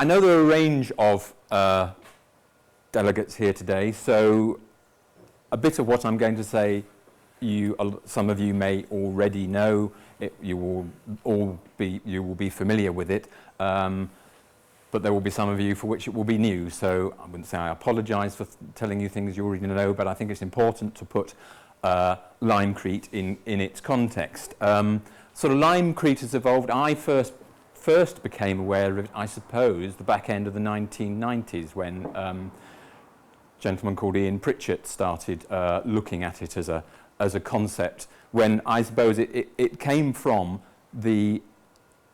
I know there are a range of delegates here today, so a bit of what I'm going to say, some of you may already know. You will be familiar with it, but there will be some of you for which it will be new. So I wouldn't say I apologise for telling you things you already know, but I think it's important to put Limecrete in its context. Sort of Limecrete has evolved. I first became aware of it, I suppose, the back end of the 1990s when a gentleman called Ian Pritchett started looking at it as a concept, when I suppose it came from the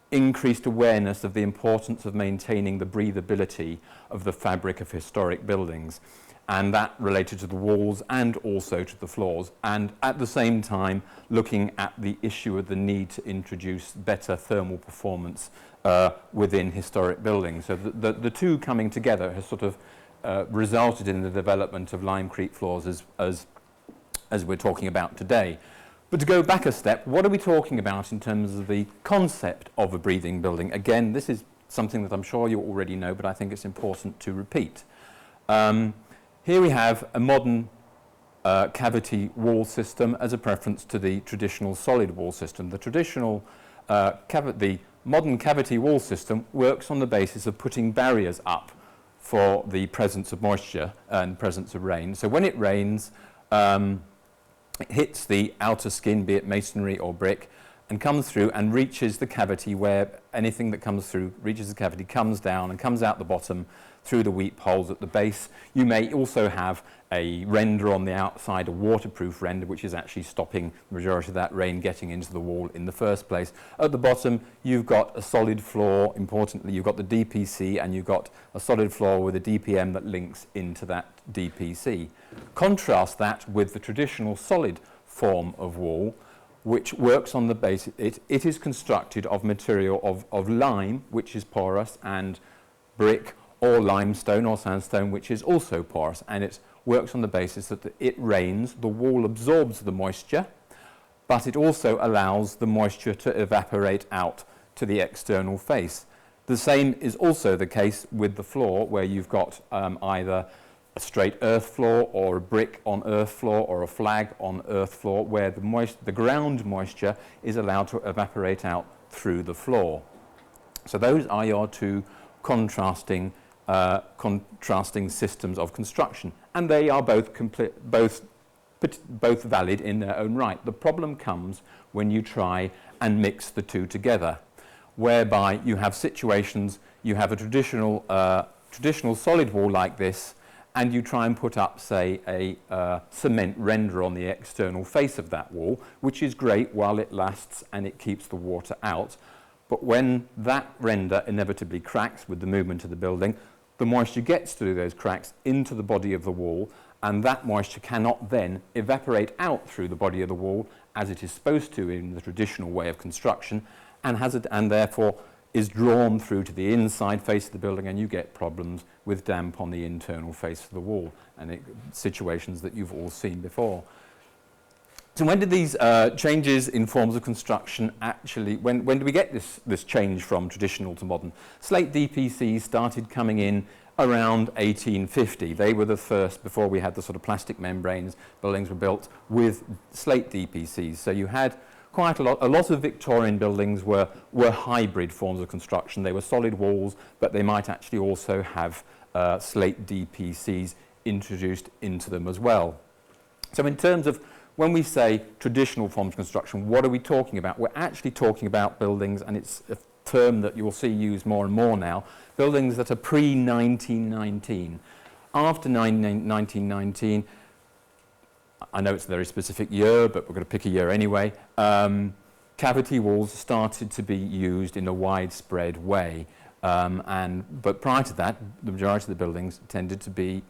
increased awareness of the importance of maintaining the breathability of the fabric of historic buildings, and that related to the walls and also to the floors, and at the same time looking at the issue of the need to introduce better thermal performance within historic buildings. So the two coming together has sort of resulted in the development of Limecrete floors as we're talking about today. But to go back a step, what are we talking about in terms of the concept of a breathing building? Again, this is something that I'm sure you already know, but I think it's important to repeat. Here we have a modern cavity wall system as a preference to the traditional solid wall system. The modern cavity wall system works on the basis of putting barriers up for the presence of moisture and presence of rain. So when it rains, it hits the outer skin, be it masonry or brick, and comes through and reaches the cavity where anything that comes through reaches the cavity, comes down and comes out the bottom through the weep holes at the base. You may also have a render on the outside, a waterproof render, which is actually stopping the majority of that rain getting into the wall in the first place. At the bottom, you've got a solid floor. Importantly, you've got the DPC, and you've got a solid floor with a DPM that links into that DPC. Contrast that with the traditional solid form of wall, which works on the basis, it is constructed of material of lime, which is porous, and brick, or limestone or sandstone, which is also porous, and it works on the basis that it rains, the wall absorbs the moisture, but it also allows the moisture to evaporate out to the external face. The same is also the case with the floor, where you've got either a straight earth floor or a brick on earth floor or a flag on earth floor, where the ground moisture is allowed to evaporate out through the floor. So those are your two contrasting systems of construction, and they are both valid in their own right. The problem comes when you try and mix the two together, whereby you have situations, you have a traditional solid wall like this, and you try and put up, say, a cement render on the external face of that wall, which is great while it lasts and it keeps the water out. But when that render inevitably cracks with the movement of the building, the moisture gets through those cracks into the body of the wall, and that moisture cannot then evaporate out through the body of the wall as it is supposed to in the traditional way of construction, and therefore is drawn through to the inside face of the building, and you get problems with damp on the internal face of the wall, and situations that you've all seen before. So when did these changes in forms of construction actually, when do we get this change from traditional to modern? Slate DPCs started coming in around 1850. They were the first, before we had the sort of plastic membranes, buildings were built with slate DPCs. So you had quite a lot of Victorian buildings were hybrid forms of construction. They were solid walls, but they might actually also have slate DPCs introduced into them as well. So in terms of when we say traditional forms of construction, what are we talking about? We're actually talking about buildings, and it's a term that you'll see used more and more now, buildings that are pre-1919. After 1919, I know it's a very specific year, but we're going to pick a year anyway, cavity walls started to be used in a widespread way. But prior to that, the majority of the buildings tended to be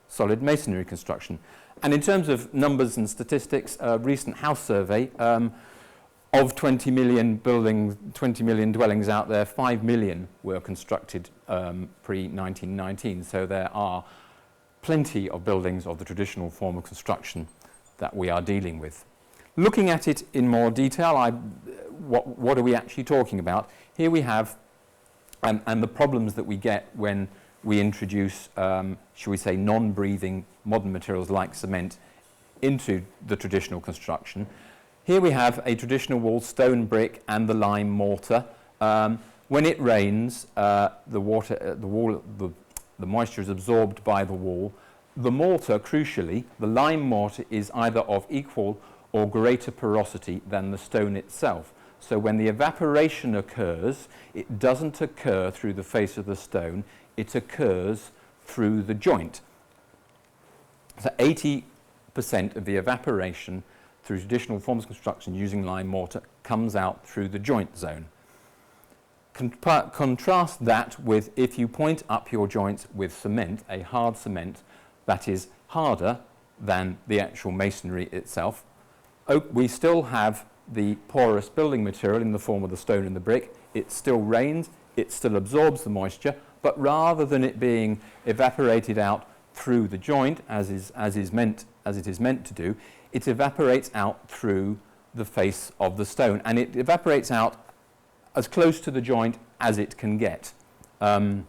solid masonry construction. And in terms of numbers and statistics, a recent house survey of 20 million dwellings out there, 5 million were constructed pre-1919. So there are plenty of buildings of the traditional form of construction that we are dealing with. Looking at it in more detail, what are we actually talking about? Here we have and the problems that we get when we introduce, shall we say, non-breathing modern materials like cement into the traditional construction. Here we have a traditional wall, stone brick and the lime mortar. When it rains, the moisture is absorbed by the wall. The mortar, crucially, the lime mortar, is either of equal or greater porosity than the stone itself. So when the evaporation occurs, it doesn't occur through the face of the stone, it occurs through the joint. So 80% of the evaporation through traditional forms of construction using lime mortar comes out through the joint zone. Contrast that with if you point up your joints with cement, a hard cement that is harder than the actual masonry itself. We still have the porous building material in the form of the stone and the brick. It still rains, it still absorbs the moisture, but rather than it being evaporated out through the joint as it is meant to do, it evaporates out through the face of the stone, and it evaporates out as close to the joint as it can get. So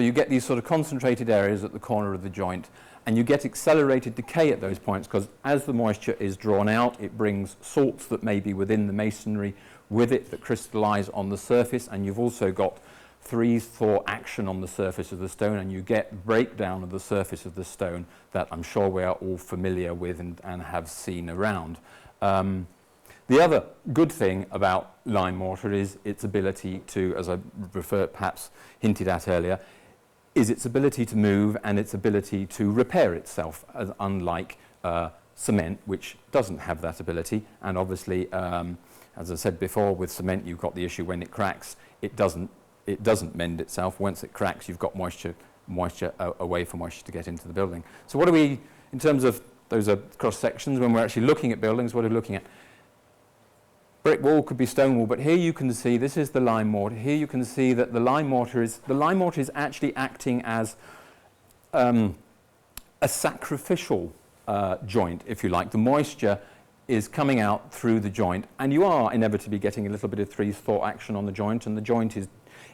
you get these sort of concentrated areas at the corner of the joint, and you get accelerated decay at those points because as the moisture is drawn out, it brings salts that may be within the masonry with it that crystallize on the surface, and you've also got freeze-thaw action on the surface of the stone, and you get breakdown of the surface of the stone that I'm sure we are all familiar with and have seen around. The other good thing about lime mortar is its ability to, as I perhaps hinted at earlier, is its ability to move and its ability to repair itself, unlike cement, which doesn't have that ability. And obviously, as I said before, with cement you've got the issue when it cracks, it doesn't mend itself. Once it cracks, you've got a way for moisture to get into the building. So what are we, in terms of those are cross sections, when we're actually looking at buildings, what are we looking at? Brick wall could be stone wall, but here you can see, this is the lime mortar. Here you can see that the lime mortar is actually acting as a sacrificial joint, if you like. The moisture is coming out through the joint, and you are inevitably getting a little bit of freeze-thaw action on the joint, and the joint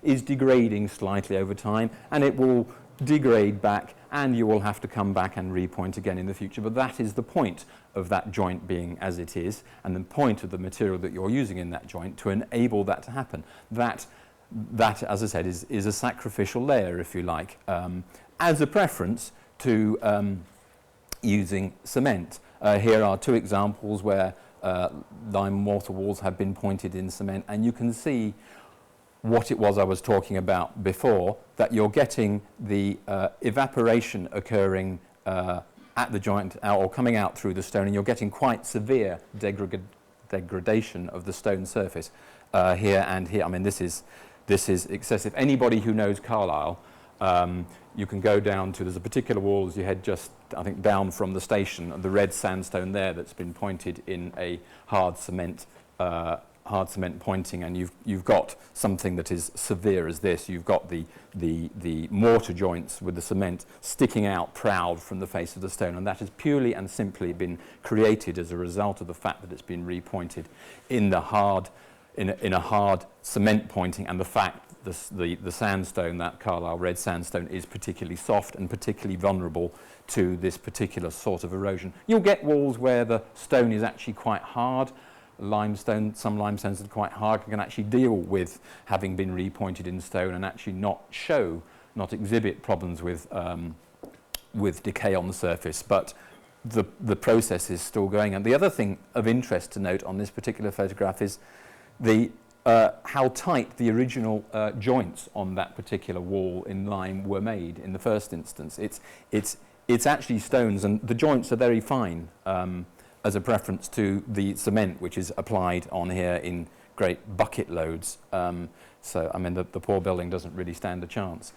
is degrading slightly over time, and it will degrade back, and you will have to come back and repoint again in the future. But that is the point of that joint being as it is, and the point of the material that you're using in that joint to enable that to happen. That as I said, is a sacrificial layer, if you like, as a preference to using cement. Here are two examples where lime mortar walls have been pointed in cement, and you can see what it was I was talking about before, that you're getting the evaporation occurring at the joint or coming out through the stone, and you're getting quite severe degradation of the stone surface here and here. I mean, this is excessive. Anybody who knows Carlisle, you can go down to, there's a particular wall as you head just, I think, down from the station, the red sandstone there that's been pointed in a hard cement pointing, and you've got something that is severe as this. You've got the mortar joints with the cement sticking out proud from the face of the stone, and that has purely and simply been created as a result of the fact that it's been repointed in a hard cement pointing, and the fact the sandstone, that Carlisle red sandstone, is particularly soft and particularly vulnerable to this particular sort of erosion. You'll get walls where the stone is actually quite hard. Limestone, some limestones are quite hard, can actually deal with having been repointed in stone and actually not exhibit problems with decay on the surface, but the process is still going. And the other thing of interest to note on this particular photograph is how tight the original joints on that particular wall in lime were made in the first instance. It's actually stones, and the joints are very fine, as a preference to the cement, which is applied on here in great bucket loads. So, I mean, the poor building doesn't really stand a chance.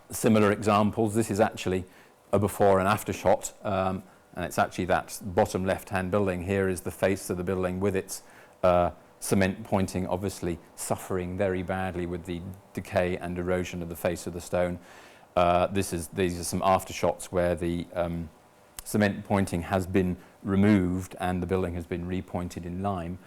Similar examples, this is actually a before and after shot, and it's actually that bottom left-hand building. Here is the face of the building with its cement pointing, obviously suffering very badly with the decay and erosion of the face of the stone. These are some after shots where the cement pointing has been removed and the building has been repointed in lime.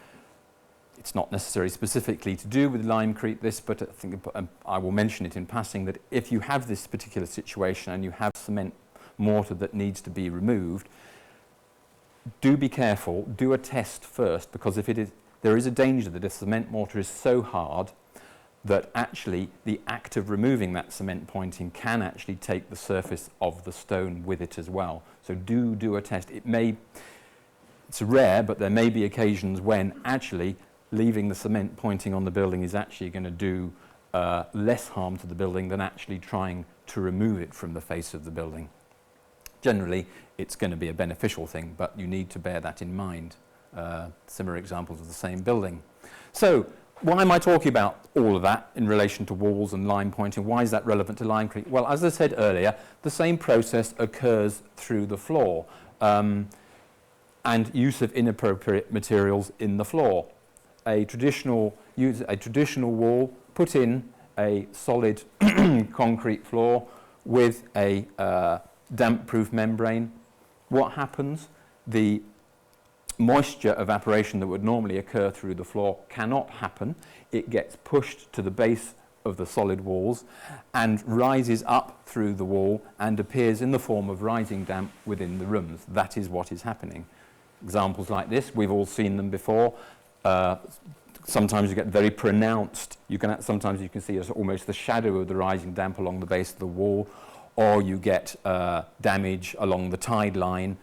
it's not necessarily specifically to do with Limecrete this, but I think I will mention it in passing that if you have this particular situation and you have cement mortar that needs to be removed, do be careful, do a test first, because there is a danger that if cement mortar is so hard that actually the act of removing that cement pointing can actually take the surface of the stone with it as well. So do a test. It's rare, but there may be occasions when actually leaving the cement pointing on the building is actually going to do less harm to the building than actually trying to remove it from the face of the building. Generally, it's going to be a beneficial thing, but you need to bear that in mind. Similar examples of the same building. So, why am I talking about all of that in relation to walls and lime pointing? Why is that relevant to Limecrete? Well, as I said earlier, the same process occurs through the floor and use of inappropriate materials in the floor. Use a traditional wall, put in a solid concrete floor with a damp-proof membrane. What happens? The moisture evaporation that would normally occur through the floor cannot happen. It gets pushed to the base of the solid walls and rises up through the wall and appears in the form of rising damp within the rooms. That is what is happening. Examples like this, we've all seen them before. Sometimes you get very pronounced. Sometimes you can see almost the shadow of the rising damp along the base of the wall, or you get damage along the tide line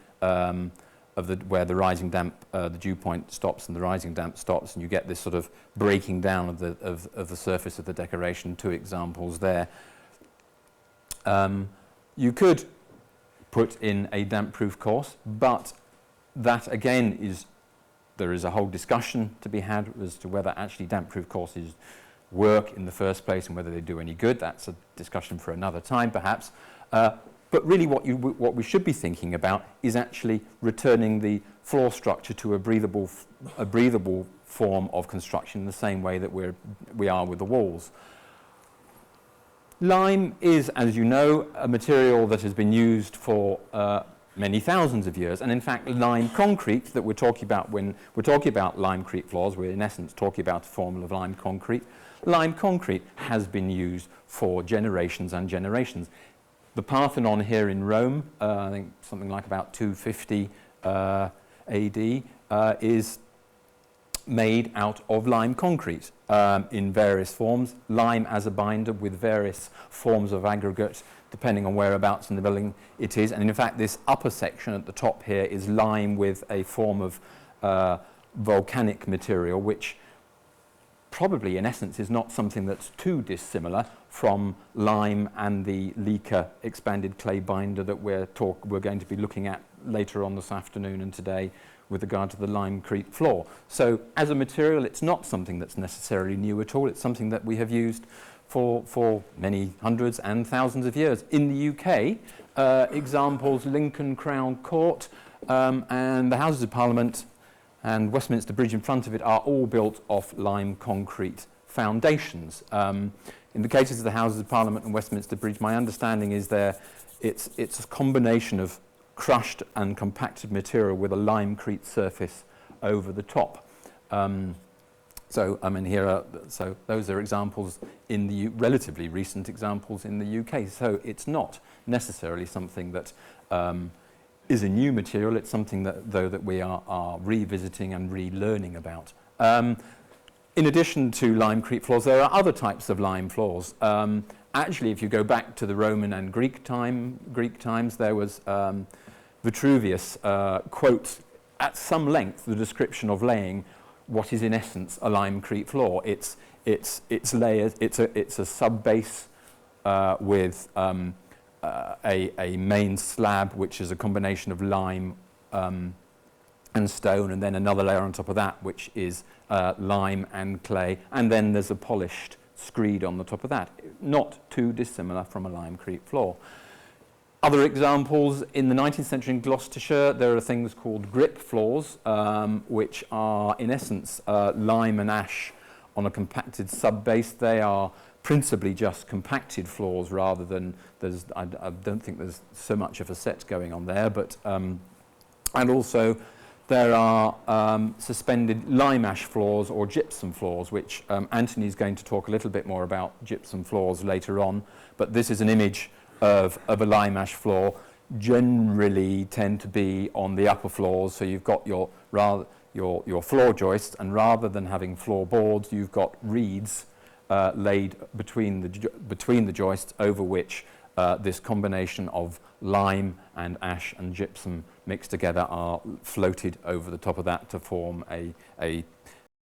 where the rising damp, the dew point stops and the rising damp stops, and you get this sort of breaking down of the surface of the decoration. Two examples there. You could put in a damp-proof course, but that again there is a whole discussion to be had as to whether actually damp-proof courses work in the first place and whether they do any good. That's a discussion for another time, perhaps. But really what we should be thinking about is actually returning the floor structure to a breathable form of construction in the same way that we are with the walls. Lime is, as you know, a material that has been used for many thousands of years, and in fact lime concrete that we're talking about when we're talking about Limecrete floors, we're in essence talking about a formula of lime concrete. Lime concrete has been used for generations and generations. The Parthenon here in Rome, I think something like about 250 AD, is made out of lime concrete in various forms. Lime as a binder with various forms of aggregate, depending on whereabouts in the building it is. And in fact, this upper section at the top here is lime with a form of volcanic material, which probably in essence is not something that's too dissimilar from lime and the Leaker expanded clay binder that we're going to be looking at later on this afternoon and today with regard to the Limecrete floor. So as a material, it's not something that's necessarily new at all. It's something that we have used for many hundreds and thousands of years. In the UK, examples, Lincoln Crown Court and the Houses of Parliament and Westminster Bridge in front of it are all built off lime concrete foundations. In the cases of the Houses of Parliament and Westminster Bridge, my understanding is it's a combination of crushed and compacted material with a Limecrete surface over the top. So those are examples in the relatively recent examples in the UK. So it's not necessarily something that is a new material. It's something that we are revisiting and relearning about. In addition to Limecrete floors, there are other types of lime floors. Actually, if you go back to the Roman and Greek times, there was Vitruvius quotes at some length the description of laying what is in essence a Limecrete floor. It's layers. It's a sub base with a main slab, which is a combination of lime and stone, and then another layer on top of that, which is lime and clay, and then there's a polished screed on the top of that. Not too dissimilar from a Limecrete floor. Other examples, in the 19th century in Gloucestershire, there are things called grip floors, which are in essence lime and ash on a compacted sub-base. They are principally just compacted floors rather than, I don't think there's so much of a set going on there, but and also there are suspended lime ash floors or gypsum floors, which Anthony is going to talk a little bit more about gypsum floors later on, but this is an image of a lime ash floor. Generally tend to be on the upper floors, so you've got your floor joists, and rather than having floorboards, you've got reeds laid between the joists, over which this combination of lime and ash and gypsum mixed together are floated over the top of that to form a